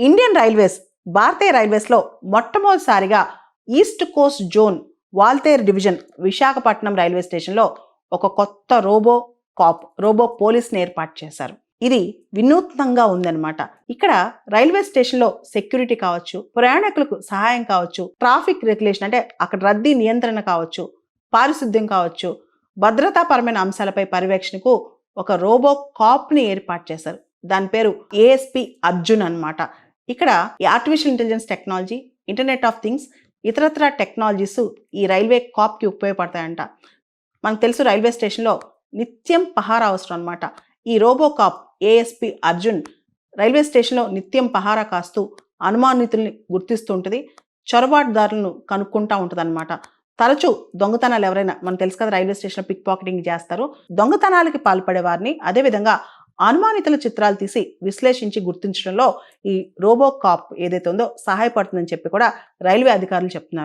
Indian railways భారతీయ రైల్వేస్లో మొట్టమొదటిసారిగా east Coast zone Waltair division Visakhapatnam railway స్టేషన్లో ఒక కొత్త రోబో పోలీస్ని ఏర్పాటు చేశారు. ఇది వినూత్నంగా ఉందన్నమాట. ఇక్కడ రైల్వే స్టేషన్లో సెక్యూరిటీ కావచ్చు, ప్రయాణికులకు సహాయం కావచ్చు, ట్రాఫిక్ రెగ్యులేషన్ అంటే అక్కడ రద్దీ నియంత్రణ కావచ్చు, పారిశుద్ధ్యం కావచ్చు, భద్రతాపరమైన అంశాలపై పర్యవేక్షణకు ఒక రోబో కాప్ని ఏర్పాటు చేశారు. దాని పేరు ఏఎస్పి అర్జున్ అన్నమాట. ఇక్కడ ఈ artificial intelligence technology, internet of things, ఇతరత్ర టెక్నాలజీస్ ఈ రైల్వే కాప్కి ఉపయోగపడతాయంట. మనకు తెలుసు రైల్వే స్టేషన్లో నిత్యం పహారా అవసరం అనమాట. ఈ robo cop ASP Arjun railway స్టేషన్లో నిత్యం పహారా కాస్తూ అనుమానితుల్ని గుర్తిస్తూ ఉంటుంది, చొరబాటుదారులను కనుక్కుంటూ ఉంటుంది అనమాట. తరచూ దొంగతనాలు ఎవరైనా, మనకు తెలుసు కదా రైల్వే స్టేషన్లో పిక్ పాకెటింగ్ చేస్తారు, దొంగతనాలకి పాల్పడే వారిని, అదేవిధంగా అనుమానితుల చిత్రాలు తీసి విశ్లేషించి గుర్తించడంలో ఈ రోబో కాప్ ఏదైతే ఉందో సహాయపడుతుందని చెప్పి కూడా రైల్వే అధికారులు చెప్తున్నారు.